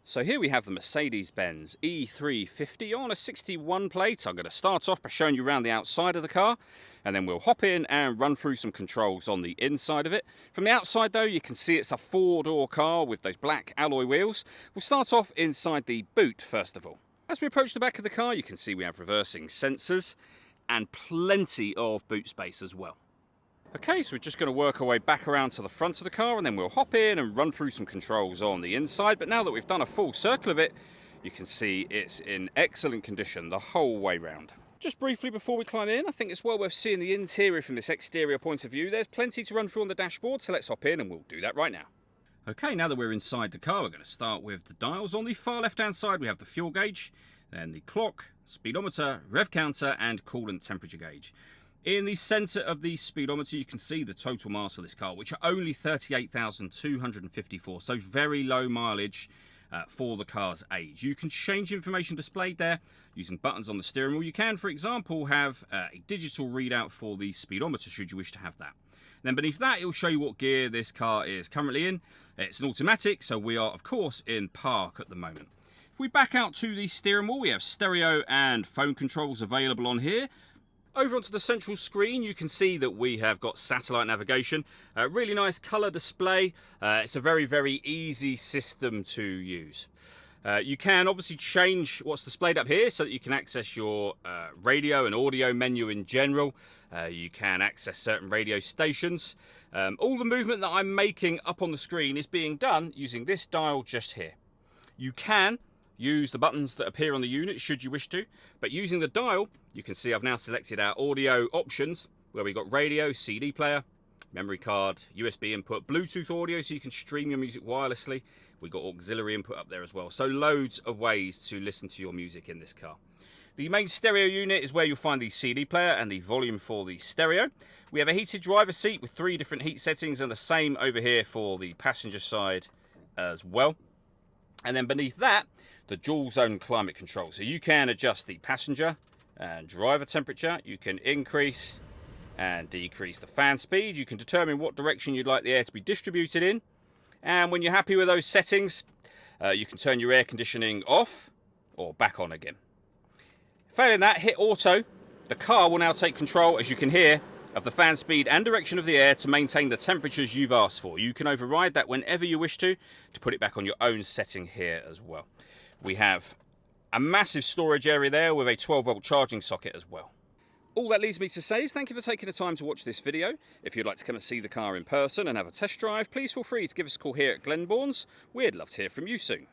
So here we have the Mercedes-Benz E350 on a 61 plate. I'm going to start off by showing you around the outside of the car, and then we'll hop in and run through some controls on the inside of it. From the outside though, you can see it's a four-door car with those black alloy wheels. We'll start off inside the boot first of all. As we approach the back of the car, you can see we have reversing sensors and plenty of boot space as well. Okay, so we're just going to work our way back around to the front of the car, and then we'll hop in and run through some controls on the inside. But now that we've done a full circle of it, you can see it's in excellent condition the whole way round. Just briefly before we climb in, I think it's well worth seeing the interior from this exterior point of view. There's plenty to run through on the dashboard, so let's hop in and we'll do that right now. Okay, now that we're inside the car, we're going to start with the dials. On the far left-hand side, we have the fuel gauge, then the clock, speedometer, rev counter, and coolant temperature gauge. In the centre of the speedometer, you can see the total miles for this car, which are only 38,254, so very low mileage for the car's age. You can change information displayed there using buttons on the steering wheel. You can, for example, have a digital readout for the speedometer, should you wish to have that. Then beneath that, it will show you what gear this car is currently in. It's an automatic, so we are, of course, in park at the moment. If we back out to the steering wheel, we have stereo and phone controls available on here. Over onto the central screen, you can see that we have got satellite navigation. Really nice colour display. It's a very, very easy system to use. You can obviously change what's displayed up here so that you can access your radio and audio menu in general. You can access certain radio stations. All the movement that I'm making up on the screen is being done using this dial just here. You can use the buttons that appear on the unit should you wish to, but using the dial, you can see I've now selected our audio options where we've got radio, CD player, memory card, USB input, Bluetooth audio so you can stream your music wirelessly. We've got auxiliary input up there as well, so loads of ways to listen to your music in this car. The main stereo unit is where you'll find the CD player and the volume for the stereo. We have a heated driver's seat with 3 different heat settings, and the same over here for the passenger side as well. And then beneath that, the dual zone climate control. So you can adjust the passenger and driver temperature. You can increase and decrease the fan speed. You can determine what direction you'd like the air to be distributed in. And when you're happy with those settings, you can turn your air conditioning off or back on again. Failing that, hit auto. The car will now take control, as you can hear, of the fan speed and direction of the air to maintain the temperatures you've asked for. You can override that whenever you wish to put it back on your own setting here as well. We have a massive storage area there with a 12-volt charging socket as well. All that leaves me to say is thank you for taking the time to watch this video. If you'd like to come and see the car in person and have a test drive, please feel free to give us a call here at Glenbourne's. We'd love to hear from you soon.